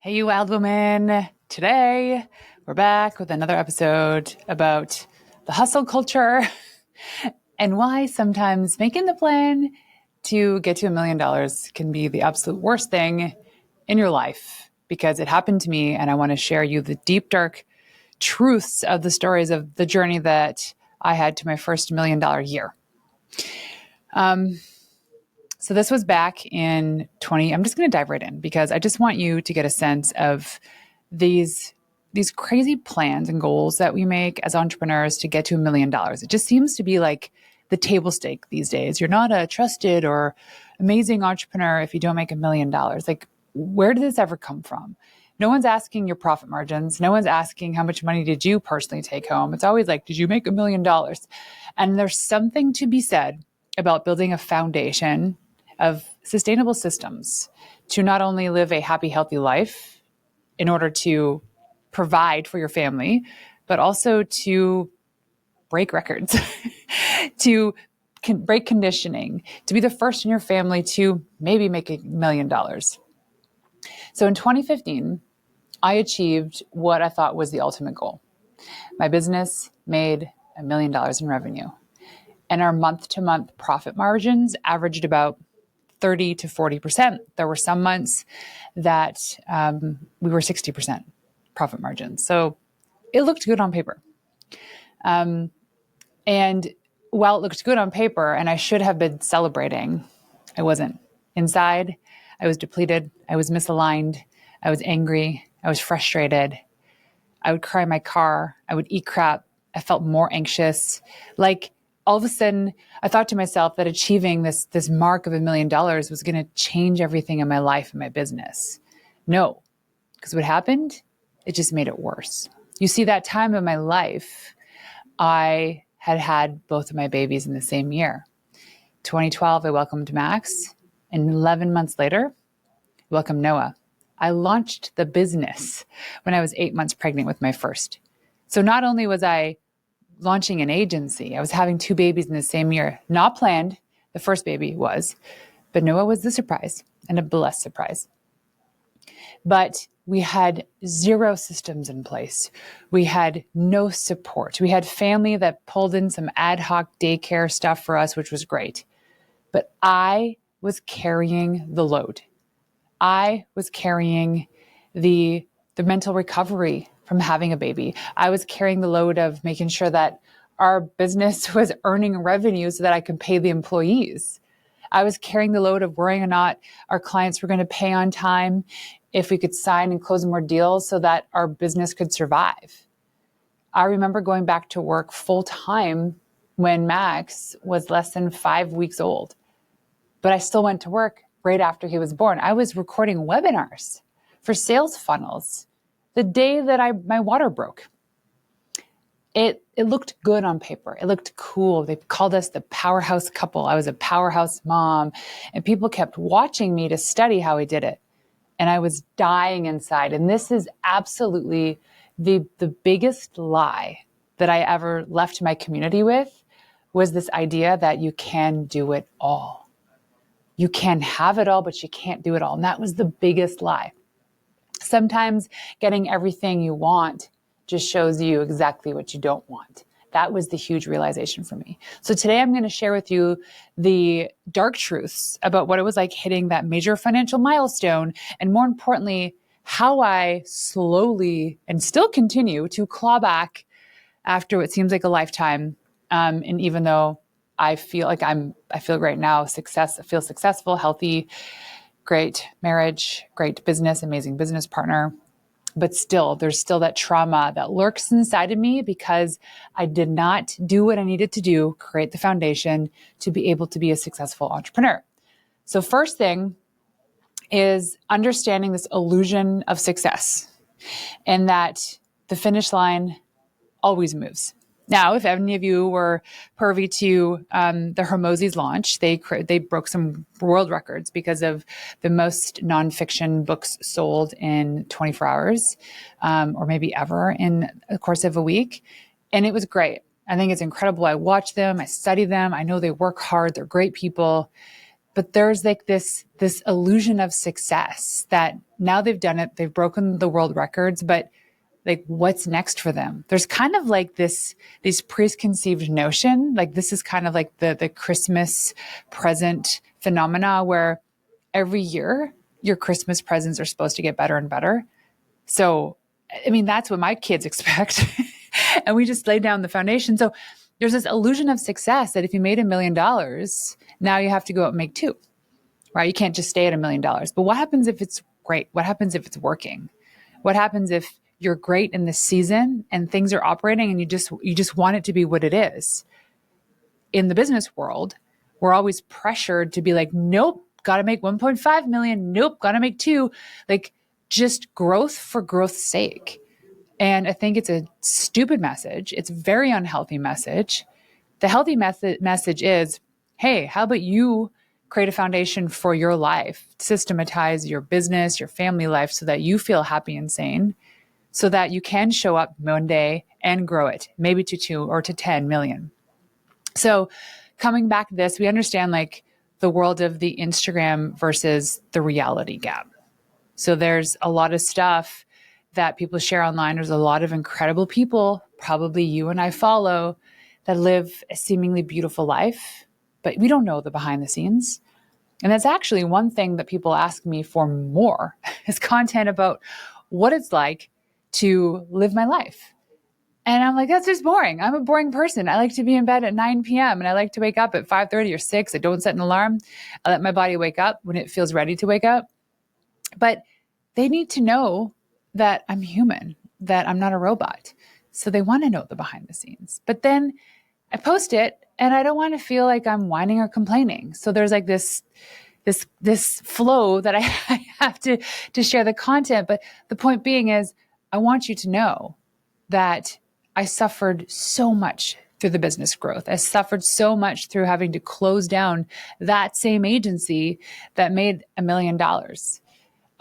Hey, you wild woman. Today, we're back with another episode about the hustle culture and why sometimes making the plan to get to $1 million can be the absolute worst thing in your life, because it happened to me, and I want to share you the deep, dark truths of the stories of the journey that I had to my first $1 million year. So this was back in 20. I'm just going to dive right in because I just want you to get a sense of these crazy plans and goals that we make as entrepreneurs to get to $1 million. It just seems to be like the table stake these days. You're not a trusted or amazing entrepreneur if you don't make $1 million. Like, where did this ever come from? No one's asking your profit margins. No one's asking how much money did you personally take home. It's always like, did you make $1 million? And there's something to be said about building a foundation of sustainable systems to not only live a happy, healthy life in order to provide for your family, but also to break records, to break conditioning, to be the first in your family to maybe make $1 million. So in 2015, I achieved what I thought was the ultimate goal. My business made $1 million in revenue, and our month-to-month profit margins averaged about 30 to 40%. There were some months that we were 60% profit margins. So it looked good on paper. And while it looked good on paper and I should have been celebrating, I wasn't. Inside, I was depleted. I was misaligned. I was angry. I was frustrated. I would cry in my car. I would eat crap. I felt more anxious. Like, all of a sudden, I thought to myself that achieving this mark of $1 million was going to change everything in my life and my business. No, because what happened? It just made it worse. You see, that time of my life, I had both of my babies in the same year. 2012, I welcomed Max, and 11 months later, I welcomed Noah. I launched the business when I was 8 months pregnant with my first. So not only was I launching an agency, I was having 2 babies in the same year. Not planned. The first baby was, but Noah was the surprise, and a blessed surprise. But we had 0 systems in place. We had no support. We had family that pulled in some ad hoc daycare stuff for us, which was great. But I was carrying the load. I was carrying the mental recovery from having a baby. I was carrying the load of making sure that our business was earning revenue so that I could pay the employees. I was carrying the load of worrying or not our clients were going to pay on time, if we could sign and close more deals so that our business could survive. I remember going back to work full time when Max was less than 5 weeks old, but I still went to work right after he was born. I was recording webinars for sales funnels the day that my water broke. It looked good on paper. It looked cool. They called us the powerhouse couple. I was a powerhouse mom, and people kept watching me to study how I did it. And I was dying inside. And this is absolutely the biggest lie that I ever left my community with, was this idea that you can do it all. You can have it all, but you can't do it all. And that was the biggest lie. Sometimes getting everything you want just shows you exactly what you don't want. That was the huge realization for me. So today I'm going to share with you the dark truths about what it was like hitting that major financial milestone, and more importantly, how I slowly and still continue to claw back after what seems like a lifetime. And even though I feel like I feel right now, I feel successful, healthy, great marriage, great business, amazing business partner. But still, there's still that trauma that lurks inside of me because I did not do what I needed to do, create the foundation to be able to be a successful entrepreneur. So first thing is understanding this illusion of success, and that the finish line always moves. Now, if any of you were privy to the Hermosi's launch, they broke some world records because of the most nonfiction books sold in 24 hours, or maybe ever in the course of a week. And it was great. I think it's incredible. I watch them. I study them. I know they work hard. They're great people. But there's like this illusion of success that now they've done it, they've broken the world records, but like what's next for them? There's kind of like this preconceived notion, like this is kind of like the Christmas present phenomena where every year your Christmas presents are supposed to get better and better. So, I mean, that's what my kids expect. And we just laid down the foundation. So there's this illusion of success that if you made $1 million, now you have to go out and make two, right? You can't just stay at $1 million. But what happens if it's great? What happens if it's working? What happens if you're great in this season and things are operating and you just want it to be what it is? In the business world, we're always pressured to be like, nope, got to make 1.5 million. Nope, got to make two. Like just growth for growth's sake. And I think it's a stupid message. It's a very unhealthy message. The healthy message is, hey, how about you create a foundation for your life, systematize your business, your family life so that you feel happy and sane, so that you can show up one day and grow it, maybe to 2 or to 10 million. So coming back to this, we understand like the world of the Instagram versus the reality gap. So there's a lot of stuff that people share online. There's a lot of incredible people, probably you and I follow, that live a seemingly beautiful life, but we don't know the behind the scenes. And that's actually one thing that people ask me for more is content about what it's like to live my life. And I'm like, that's just boring. I'm a boring person. I like to be in bed at 9 p.m. and I like to wake up at 5:30 or 6. I don't set an alarm. I let my body wake up when it feels ready to wake up. But they need to know that I'm human, that I'm not a robot. So they want to know the behind the scenes. But then I post it and I don't want to feel like I'm whining or complaining. So there's like this flow that I have to share the content. But the point being is I want you to know that I suffered so much through the business growth. I suffered so much through having to close down that same agency that made $1 million.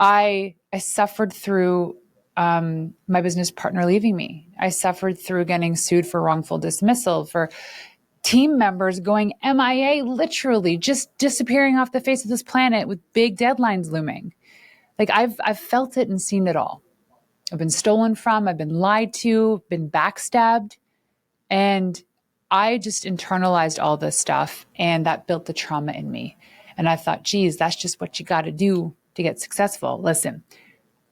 I suffered through my business partner leaving me. I suffered through getting sued for wrongful dismissal, for team members going MIA, literally just disappearing off the face of this planet with big deadlines looming. Like I've felt it and seen it all. I've been stolen from, I've been lied to, been backstabbed. And I just internalized all this stuff and that built the trauma in me. And I thought, geez, that's just what you got to do to get successful. Listen,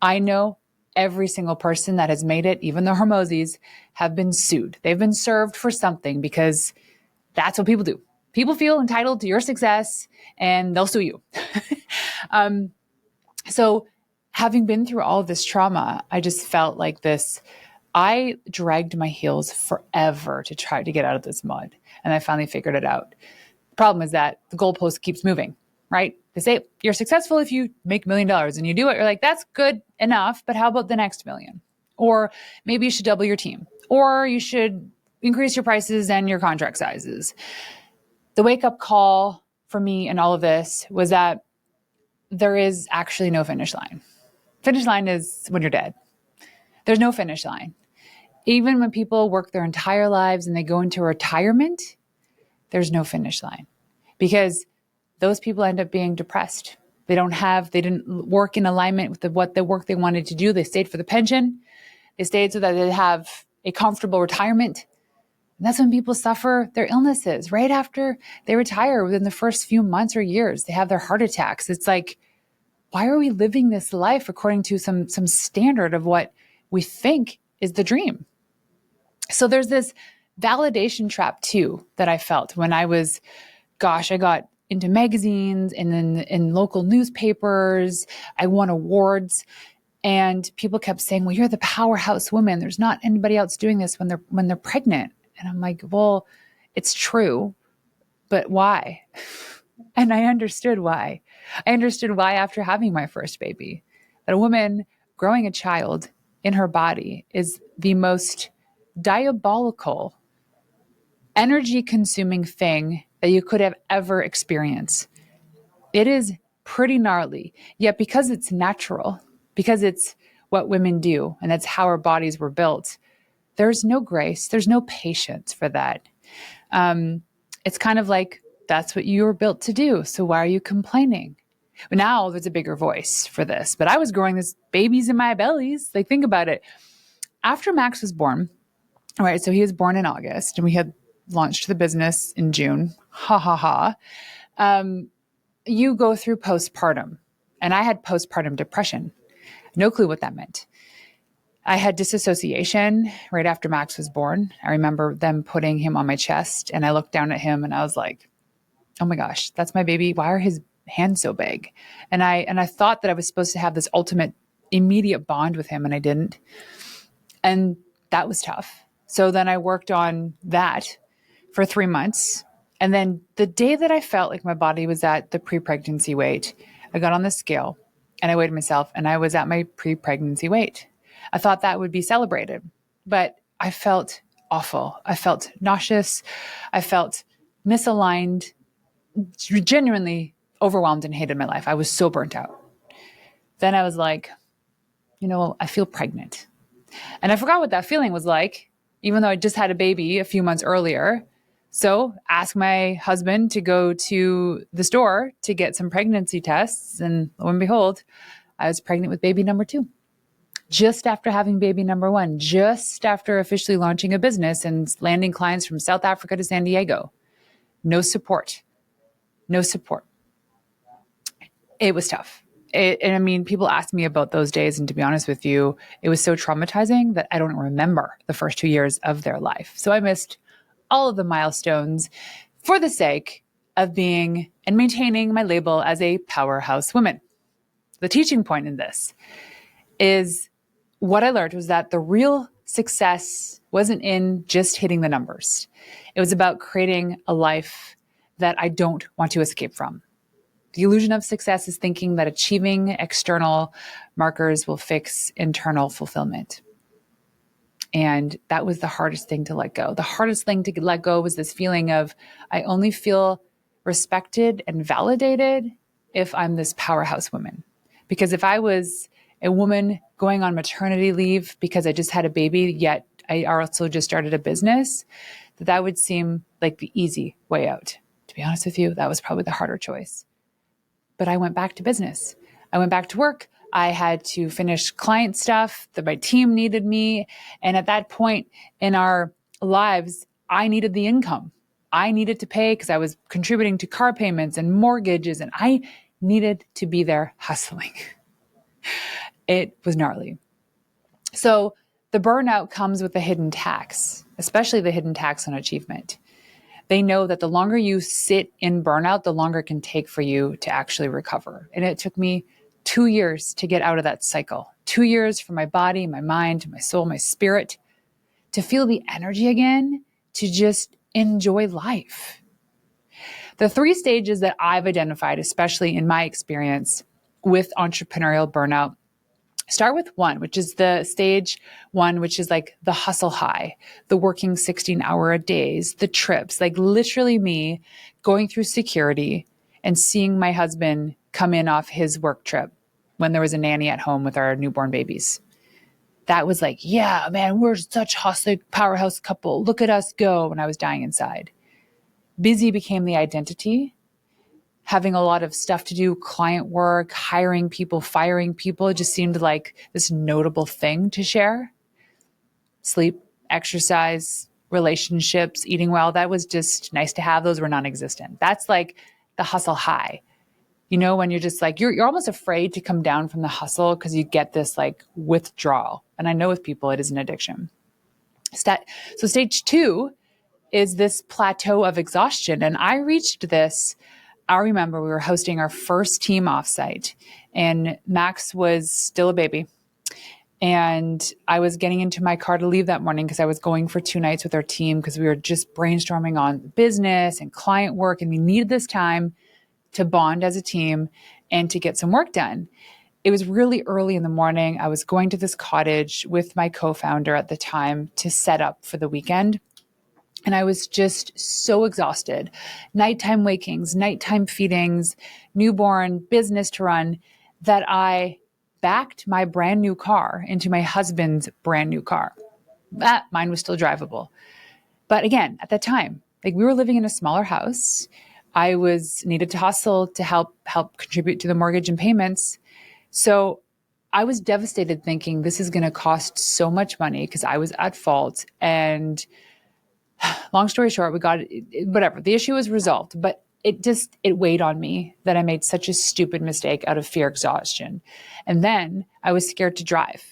I know every single person that has made it, even the Hormozis, have been sued. They've been served for something because that's what people do. People feel entitled to your success and they'll sue you. So having been through all of this trauma, I just felt like this. I dragged my heels forever to try to get out of this mud. And I finally figured it out. The problem is that the goalpost keeps moving, right? They say you're successful if you make $1 million and you do it. You're like, that's good enough, but how about the next million? Or maybe you should double your team, or you should increase your prices and your contract sizes. The wake-up call for me in all of this was that there is actually no finish line. Finish line is when you're dead. There's no finish line. Even when people work their entire lives and they go into retirement, there's no finish line because those people end up being depressed. They didn't work in alignment with what the work they wanted to do. They stayed for the pension. They stayed so that they'd have a comfortable retirement. And that's when people suffer their illnesses right after they retire. Within the first few months or years, they have their heart attacks. It's like, why are we living this life according to some standard of what we think is the dream? So there's this validation trap too that I felt when I got into magazines and then in local newspapers. I won awards and people kept saying, well, you're the powerhouse woman. There's not anybody else doing this when they're pregnant. And I'm like, well, it's true, but why? And I understood why. I understood why after having my first baby, that a woman growing a child in her body is the most diabolical, energy-consuming thing that you could have ever experienced. It is pretty gnarly, yet because it's natural, because it's what women do, and that's how our bodies were built, there's no grace, there's no patience for that. It's kind of like That's what you were built to do. So why are you complaining? But now there's a bigger voice for this. But I was growing this babies in my bellies. Like, think about it. After Max was born, all right, so he was born in August and we had launched the business in June. Ha ha ha. You go through postpartum, and I had postpartum depression. No clue what that meant. I had disassociation right after Max was born. I remember them putting him on my chest, and I looked down at him and I was like, oh my gosh, that's my baby. Why are his hands so big? And I thought that I was supposed to have this ultimate immediate bond with him, and I didn't. And that was tough. So then I worked on that for 3 months. And then the day that I felt like my body was at the pre-pregnancy weight, I got on the scale and I weighed myself and I was at my pre-pregnancy weight. I thought that would be celebrated, but I felt awful. I felt nauseous. I felt misaligned, genuinely overwhelmed, and hated my life. I was so burnt out. Then I was like, I feel pregnant. And I forgot what that feeling was like, even though I just had a baby a few months earlier. So asked my husband to go to the store to get some pregnancy tests. And lo and behold, I was pregnant with baby number 2. Just after having baby number 1, just after officially launching a business and landing clients from South Africa to San Diego. No support. No support. It was tough. People ask me about those days, and to be honest with you, it was so traumatizing that I don't remember the first 2 years of their life. So I missed all of the milestones for the sake of being and maintaining my label as a powerhouse woman. The teaching point in this is what I learned was that the real success wasn't in just hitting the numbers. It was about creating a life that I don't want to escape from. The illusion of success is thinking that achieving external markers will fix internal fulfillment. And that was the hardest thing to let go. The hardest thing to let go was this feeling of, I only feel respected and validated if I'm this powerhouse woman. Because if I was a woman going on maternity leave because I just had a baby, yet I also just started a business, that would seem like the easy way out. To be honest with you, that was probably the harder choice. But I went back to business. I went back to work. I had to finish client stuff that my team needed me. And at that point in our lives, I needed the income. I needed to pay because I was contributing to car payments and mortgages, and I needed to be there hustling. It was gnarly. So the burnout comes with a hidden tax, especially the hidden tax on achievement. They know that the longer you sit in burnout, the longer it can take for you to actually recover. And it took me 2 years to get out of that cycle. 2 years for my body, my mind, my soul, my spirit, to feel the energy again, to just enjoy life. The 3 stages that I've identified, especially in my experience with entrepreneurial burnout, start with 1, which is the stage 1, which is like the hustle high, the working 16-hour days, the trips, like literally me going through security and seeing my husband come in off his work trip when there was a nanny at home with our newborn babies. That was like, yeah, man, we're such hustling powerhouse couple. Look at us go. When I was dying inside. Busy became the identity. Having a lot of stuff to do, client work, hiring people, firing people, it just seemed like this notable thing to share. Sleep, exercise, relationships, eating well, that was just nice to have. Those were non-existent. That's like the hustle high. When you're just like, you're almost afraid to come down from the hustle because you get this like withdrawal. And I know with people, it is an addiction. So stage 2 is this plateau of exhaustion. And I reached this. I remember we were hosting our first team offsite and Max was still a baby. And I was getting into my car to leave that morning because I was going for 2 nights with our team because we were just brainstorming on business and client work. And we needed this time to bond as a team and to get some work done. It was really early in the morning. I was going to this cottage with my co-founder at the time to set up for the weekend. And I was just so exhausted. Nighttime wakings, nighttime feedings, newborn, business to run, that I backed my brand new car into my husband's brand new car. Mine was still drivable. But again, at that time, like we were living in a smaller house. I was needed to hustle to help contribute to the mortgage and payments. So I was devastated thinking this is going to cost so much money because I was at fault. And long story short, we got whatever. The issue was resolved, but it weighed on me that I made such a stupid mistake out of fear exhaustion. And then I was scared to drive.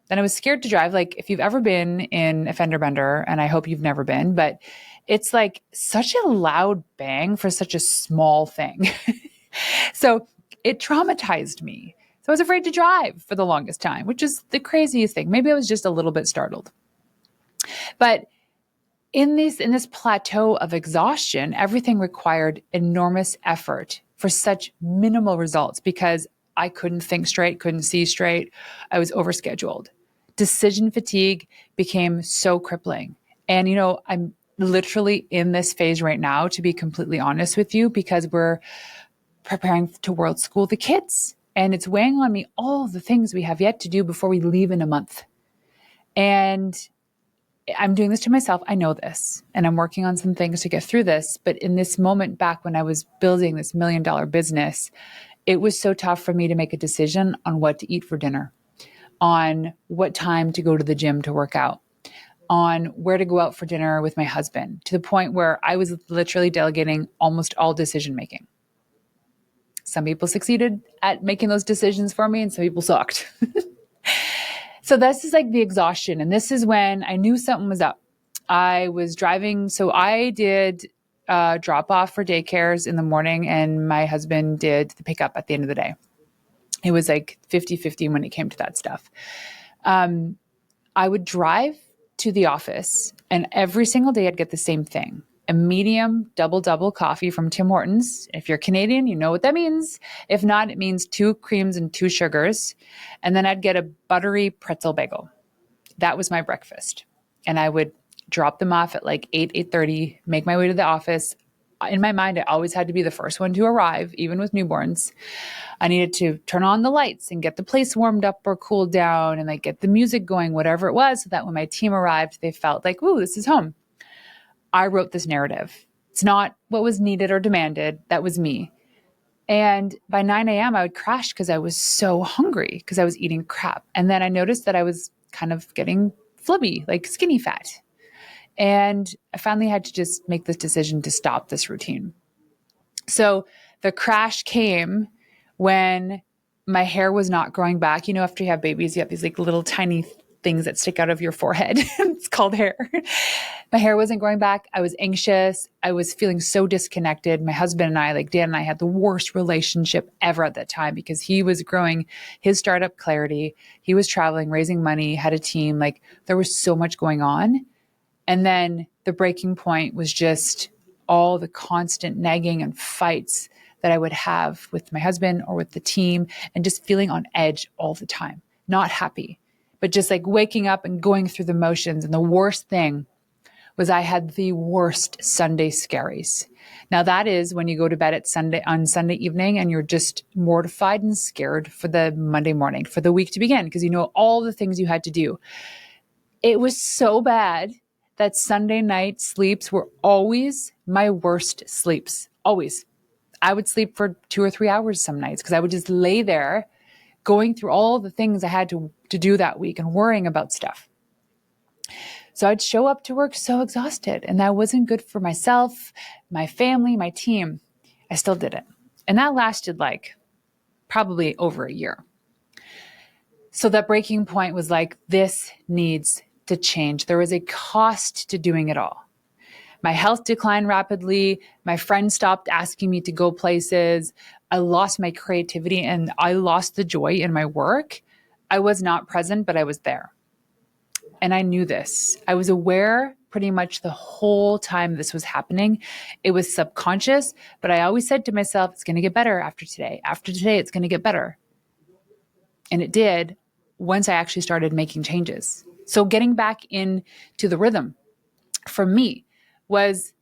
Then I was scared to drive. Like if you've ever been in a fender bender, and I hope you've never been, but it's like such a loud bang for such a small thing. So it traumatized me. So I was afraid to drive for the longest time, which is the craziest thing. Maybe I was just a little bit startled. But in this plateau of exhaustion, everything required enormous effort for such minimal results because I couldn't think straight, couldn't see straight. I was overscheduled. Decision fatigue became so crippling. And, I'm literally in this phase right now, to be completely honest with you, because we're preparing to world school the kids. And it's weighing on me all the things we have yet to do before we leave in a month. And I'm doing this to myself. I know this, and I'm working on some things to get through this. But in this moment back when I was building this $1 million business, it was so tough for me to make a decision on what to eat for dinner, on what time to go to the gym to work out, on where to go out for dinner with my husband, to the point where I was literally delegating almost all decision making. Some people succeeded at making those decisions for me, and some people sucked. So this is like the exhaustion. And this is when I knew something was up. I was driving. So I did drop off for daycares in the morning, and my husband did the pickup at the end of the day. It was like 50-50 when it came to that stuff. I would drive to the office, and every single day I'd get the same thing. A medium double coffee from Tim Hortons. If you're Canadian, you know what that means. If not, it means 2 creams and 2 sugars. And then I'd get a buttery pretzel bagel. That was my breakfast. And I would drop them off at like 8:30, make my way to the office. In my mind, I always had to be the first one to arrive, even with newborns. I needed to turn on the lights and get the place warmed up or cooled down and like get the music going, whatever it was, so that when my team arrived, they felt like, ooh, this is home. I wrote this narrative. It's not what was needed or demanded. That was me. And by 9 a.m., I would crash because I was so hungry because I was eating crap. And then I noticed that I was kind of getting flubby, like skinny fat. And I finally had to just make this decision to stop this routine. So the crash came when my hair was not growing back. After you have babies, you have these like little tiny things that stick out of your forehead. It's called hair. My hair wasn't growing back. I was anxious. I was feeling so disconnected. My husband and I, like Dan and I, had the worst relationship ever at that time because he was growing his startup Clarity. He was traveling, raising money, had a team. Like there was so much going on. And then the breaking point was just all the constant nagging and fights that I would have with my husband or with the team, and just feeling on edge all the time, not happy, but just like waking up and going through the motions. And the worst thing was I had the worst Sunday scaries. Now that is when you go to bed on Sunday evening and you're just mortified and scared for the Monday morning, for the week to begin, because you know all the things you had to do. It was so bad that Sunday night sleeps were always my worst sleeps. Always. I would sleep for 2 or 3 hours some nights because I would just lay there going through all the things I had to do that week and worrying about stuff. So I'd show up to work so exhausted, and that wasn't good for myself, my family, my team. I still did it. And that lasted like probably over a year. So that breaking point was like, this needs to change. There was a cost to doing it all. My health declined rapidly. My friends stopped asking me to go places. I lost my creativity and I lost the joy in my work. I was not present, but I was there. And I knew this. I was aware pretty much the whole time this was happening. It was subconscious, but I always said to myself, it's going to get better after today. After today, it's going to get better. And it did once I actually started making changes. So getting back into the rhythm for me was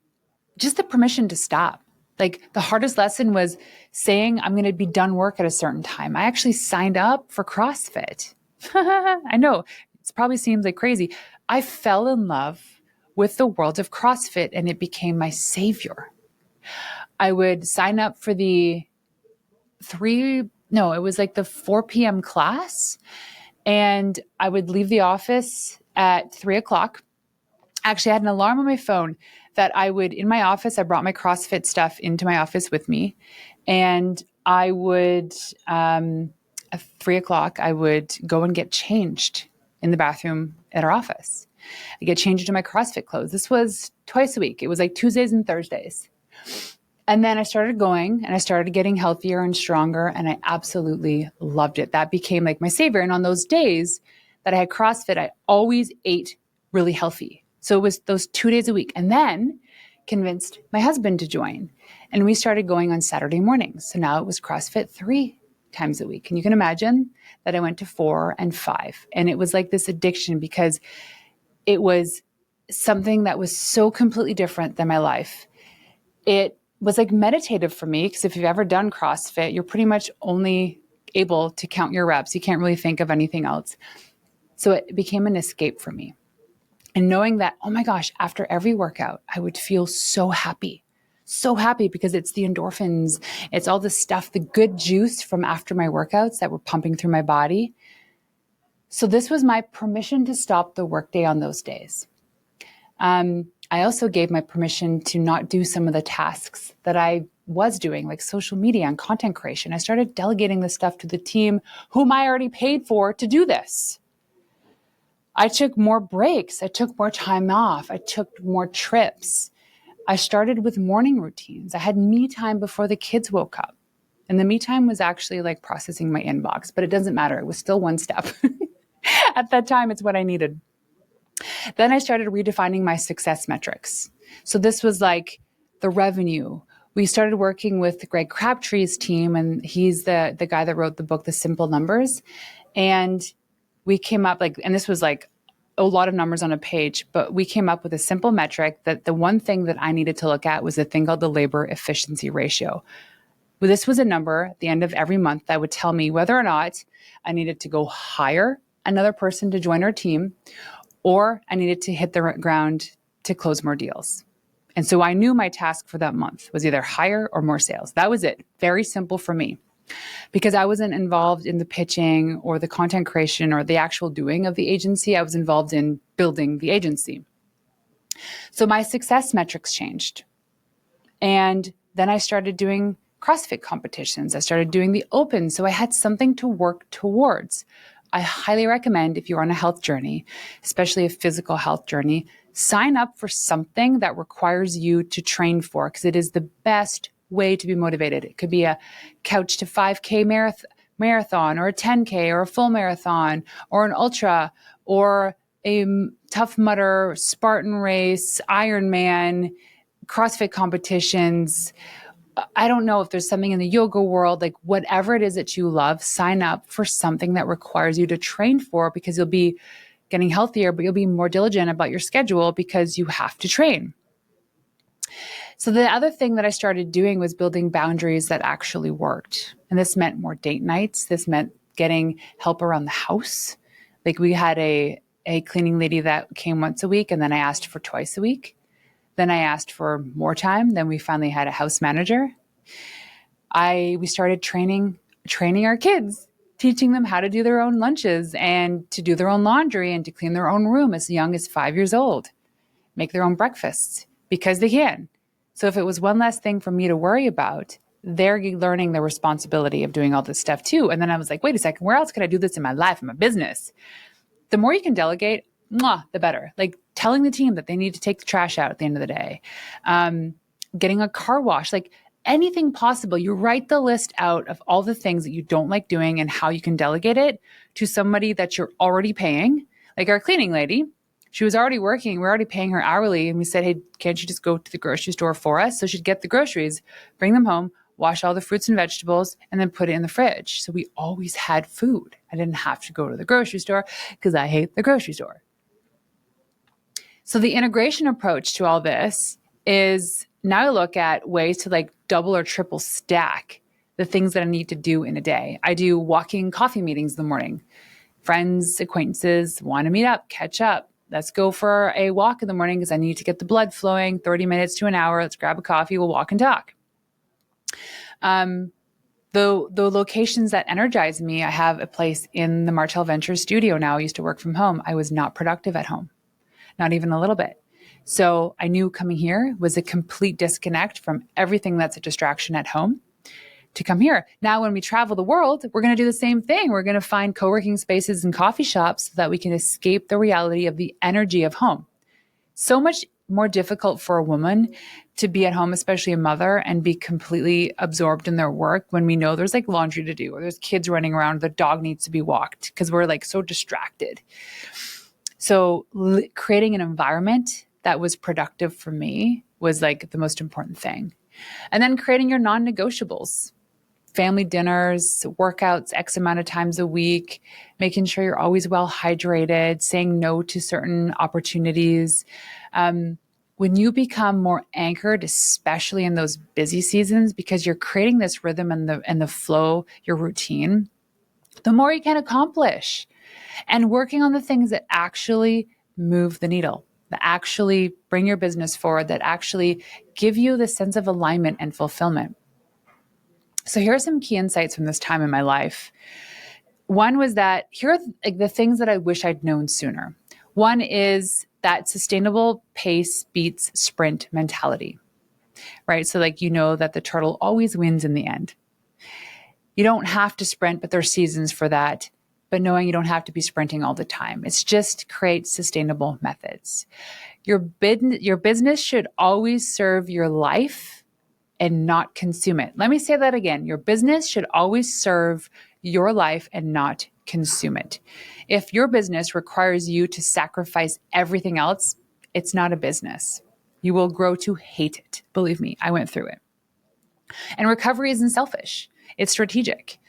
just the permission to stop. Like the hardest lesson was saying I'm going to be done work at a certain time. I actually signed up for CrossFit. I know it probably seems like crazy. I fell in love with the world of CrossFit and it became my savior. I would sign up for the the 4 p.m. class, and I would leave the office at 3 o'clock. Actually, I had an alarm on my phone that in my office, I brought my CrossFit stuff into my office with me. And I would, at 3 o'clock, I would go and get changed in the bathroom at our office. I get changed into my CrossFit clothes. This was twice a week. It was like Tuesdays and Thursdays. And then I started going and I started getting healthier and stronger, and I absolutely loved it. That became like my savior. And on those days that I had CrossFit, I always ate really healthy. So it was those 2 days a week. And then convinced my husband to join. And we started going on Saturday mornings. So now it was CrossFit 3 times a week. And you can imagine that I went to 4 and 5. And it was like this addiction because it was something that was so completely different than my life. It was like meditative for me, because if you've ever done CrossFit, you're pretty much only able to count your reps. You can't really think of anything else. So it became an escape for me. And knowing that, oh my gosh, after every workout, I would feel so happy because it's the endorphins, it's all the stuff, the good juice from after my workouts that were pumping through my body. So this was my permission to stop the workday on those days. I also gave my permission to not do some of the tasks that I was doing, like social media and content creation. I started delegating this stuff to the team whom I already paid for to do this. I took more breaks. I took more time off. I took more trips. I started with morning routines. I had me time before the kids woke up. And the me time was actually like processing my inbox, but it doesn't matter. It was still one step. At that time, it's what I needed. Then I started redefining my success metrics. So this was like the revenue. We started working with Greg Crabtree's team, and he's the guy that wrote the book, The Simple Numbers. And we came up and this was like a lot of numbers on a page, but we came up with a simple metric that the one thing that I needed to look at was a thing called the labor efficiency ratio. Well, this was a number at the end of every month that would tell me whether or not I needed to go hire another person to join our team, or I needed to hit the ground to close more deals. And so I knew my task for that month was either hire or more sales. That was it. Very simple for me, because I wasn't involved in the pitching or the content creation or the actual doing of the agency. I was involved in building the agency. So my success metrics changed. And then I started doing CrossFit competitions. I started doing the Open. So I had something to work towards. I highly recommend, if you're on a health journey, especially a physical health journey, sign up for something that requires you to train for, because it is the best way to be motivated. It could be a couch to 5K marathon, or a 10K, or a full marathon, or an ultra, or a Tough Mudder, Spartan race, Ironman, CrossFit competitions. I don't know if there's something in the yoga world, like whatever it is that you love, sign up for something that requires you to train for, because you'll be getting healthier, but you'll be more diligent about your schedule because you have to train. So the other thing that I started doing was building boundaries that actually worked. And this meant more date nights. This meant getting help around the house. Like we had a cleaning lady that came once a week, and then I asked for twice a week. Then I asked for more time. Then we finally had a house manager. We started training our kids, teaching them how to do their own lunches and to do their own laundry and to clean their own room as young as 5 years old, make their own breakfasts because they can. So if it was one less thing for me to worry about, they're learning the responsibility of doing all this stuff too. And then I was like, wait a second, where else could I do this in my life, in my business? The more you can delegate, the better. Like telling the team that they need to take the trash out at the end of the day, getting a car wash, like anything possible. You write the list out of all the things that you don't like doing and how you can delegate it to somebody that you're already paying. Like our cleaning lady, she was already working. We're already paying her hourly. And we said, hey, can't you just go to the grocery store for us? So she'd get the groceries, bring them home, wash all the fruits and vegetables, and then put it in the fridge. So we always had food. I didn't have to go to the grocery store because I hate the grocery store. So the integration approach to all this is now I look at ways to like double or triple stack the things that I need to do in a day. I do walking coffee meetings in the morning. Friends, acquaintances want to meet up, catch up. Let's go for a walk in the morning because I need to get the blood flowing, 30 minutes to an hour. Let's grab a coffee. We'll walk and talk. The locations that energize me, I have a place in the Martell Ventures studio now. I used to work from home. I was not productive at home, not even a little bit. So I knew coming here was a complete disconnect from everything that's a distraction at home to come here. Now, when we travel the world, we're going to do the same thing. We're going to find co-working spaces and coffee shops so that we can escape the reality of the energy of home. So much more difficult for a woman to be at home, especially a mother, and be completely absorbed in their work when we know there's like laundry to do or there's kids running around, the dog needs to be walked because we're like so distracted. So creating an environment that was productive for me was like the most important thing. And then creating your non-negotiables, family dinners, workouts X amount of times a week, making sure you're always well hydrated, saying no to certain opportunities. When you become more anchored, especially in those busy seasons, because you're creating this rhythm and the flow, your routine, the more you can accomplish. And working on the things that actually move the needle, that actually bring your business forward, that actually give you the sense of alignment and fulfillment. So here are some key insights from this time in my life. One was that here are like the things that I wish I'd known sooner. One is that sustainable pace beats sprint mentality, right? So like, you know that the turtle always wins in the end. You don't have to sprint, but there's seasons for that. But knowing you don't have to be sprinting all the time. It's just create sustainable methods. Your business should always serve your life and not consume it. Let me say that again. Your business should always serve your life and not consume it. If your business requires you to sacrifice everything else, it's not a business. You will grow to hate it. Believe me, I went through it. And recovery isn't selfish. It's strategic.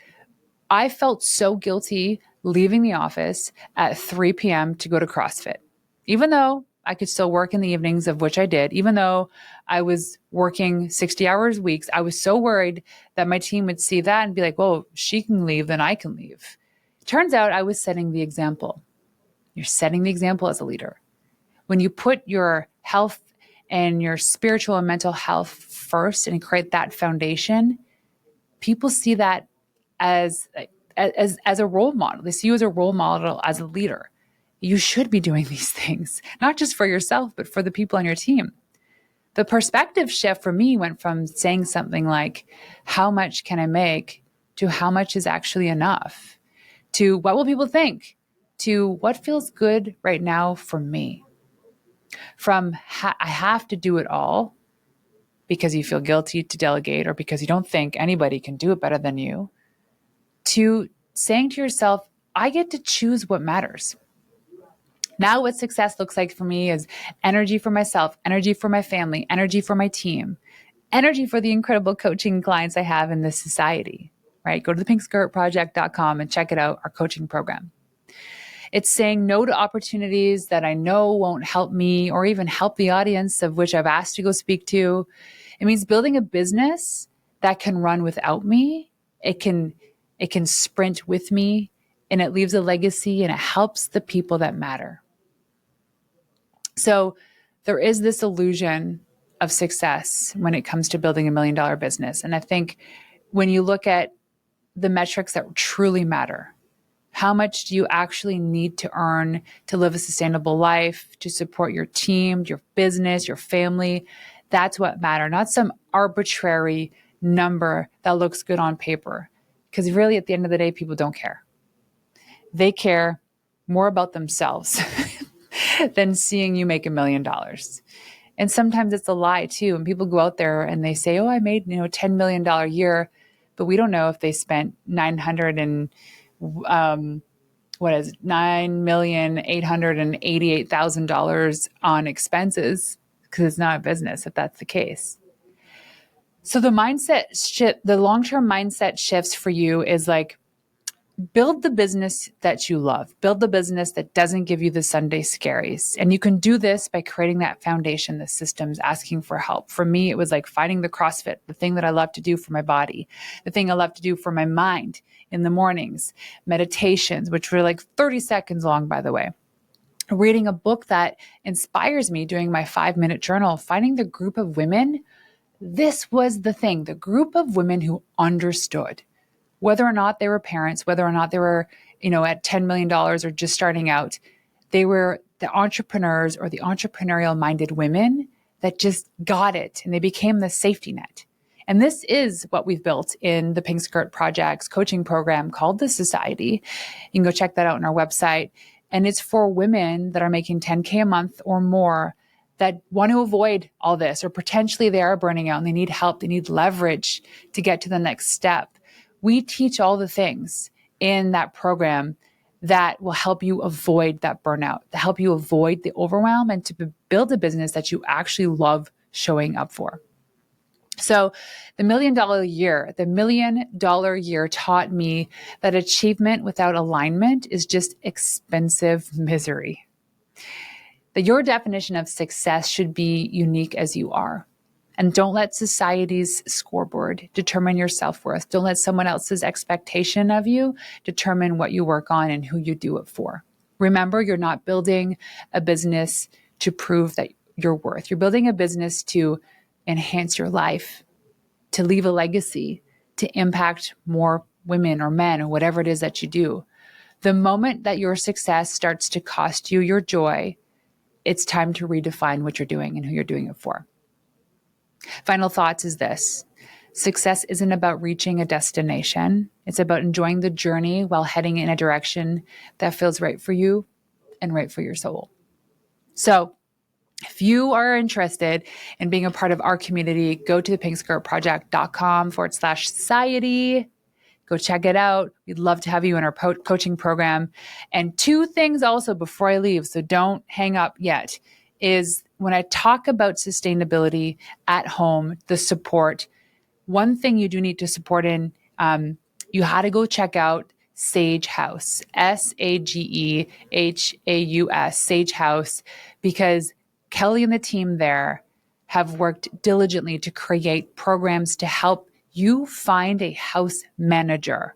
I felt so guilty leaving the office at 3 p.m. to go to CrossFit, even though I could still work in the evenings, of which I did, even though I was working 60 hours weeks. I was so worried that my team would see that and be like, well, she can leave, then I can leave. Turns out I was setting the example. You're setting the example as a leader. When you put your health and your spiritual and mental health first and create that foundation, people see that as a role model. They see you as a role model, as a leader. You should be doing these things, not just for yourself, but for the people on your team. The perspective shift for me went from saying something like, how much can I make, to how much is actually enough, to what will people think, to what feels good right now for me. From I have to do it all because you feel guilty to delegate or because you don't think anybody can do it better than you, to saying to yourself, I get to choose what matters. Now what success looks like for me is energy for myself, energy for my family, energy for my team, energy for the incredible coaching clients I have in this society, right? Go to thepinkskirtproject.com and check it out, our coaching program. It's saying no to opportunities that I know won't help me or even help the audience of which I've asked to go speak to. It means building a business that can run without me. It can sprint with me, and it leaves a legacy and it helps the people that matter. So there is this illusion of success when it comes to building $1 million business. And I think when you look at the metrics that truly matter, how much do you actually need to earn to live a sustainable life, to support your team, your business, your family? That's what matters, not some arbitrary number that looks good on paper. Because really, at the end of the day, people don't care. They care more about themselves than seeing you make $1 million. And sometimes it's a lie too. And people go out there and they say, oh, I made $10 million a year, but we don't know if they spent $9,888,000 on expenses, because it's not a business if that's the case. So the mindset shift, the long-term mindset shifts for you is like, build the business that you love. Build the business that doesn't give you the Sunday scaries. And you can do this by creating that foundation, the systems, asking for help. For me, it was like finding the CrossFit, the thing that I love to do for my body, the thing I love to do for my mind in the mornings, meditations, which were like 30 seconds long, by the way. Reading a book that inspires me, doing my 5-minute journal, finding the group of women this was the thing, the group of women who understood, whether or not they were parents, whether or not they were, at $10 million or just starting out, they were the entrepreneurs or the entrepreneurial minded women that just got it and they became the safety net. And this is what we've built in the Pink Skirt Project's coaching program called The Society. You can go check that out on our website. And it's for women that are making 10K a month or more that want to avoid all this, or potentially they are burning out and they need help. They need leverage to get to the next step. We teach all the things in that program that will help you avoid that burnout, to help you avoid the overwhelm and to build a business that you actually love showing up for. So the $1 million year taught me that achievement without alignment is just expensive misery. That your definition of success should be unique as you are. And don't let society's scoreboard determine your self-worth. Don't let someone else's expectation of you determine what you work on and who you do it for. Remember, you're not building a business to prove that you're worth. You're building a business to enhance your life, to leave a legacy, to impact more women or men or whatever it is that you do. The moment that your success starts to cost you your joy, it's time to redefine what you're doing and who you're doing it for. Final thoughts is this. Success isn't about reaching a destination. It's about enjoying the journey while heading in a direction that feels right for you and right for your soul. So if you are interested in being a part of our community, go to thepinkskirtproject.com/society. Go check it out. We'd love to have you in our coaching program. And two things also before I leave, so don't hang up yet, is when I talk about sustainability at home, the support, one thing you do need to support in, you had to go check out Sage House, SAGEHAUS, Sage House, because Kelly and the team there have worked diligently to create programs to help you find a house manager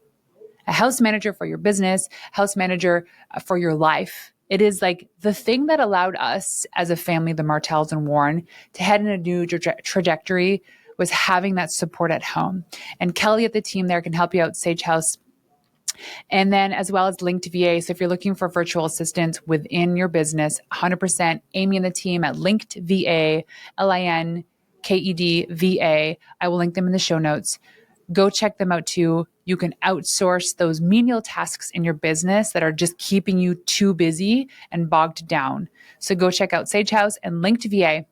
for your business, house manager for your life. It is like the thing that allowed us as a family, the Martells and Warren, to head in a new trajectory was having that support at home. And Kelly at the team there can help you out, Sage House. And then as well as Linked VA. So if you're looking for virtual assistants within your business, 100% Amy and the team at Linked VA, LINKED VA. I will link them in the show notes. Go check them out too. You can outsource those menial tasks in your business that are just keeping you too busy and bogged down. So go check out Sage House and Linked VA.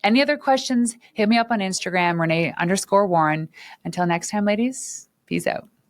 Any other questions, hit me up on Instagram, Renee_Warren. Until next time, ladies, peace out.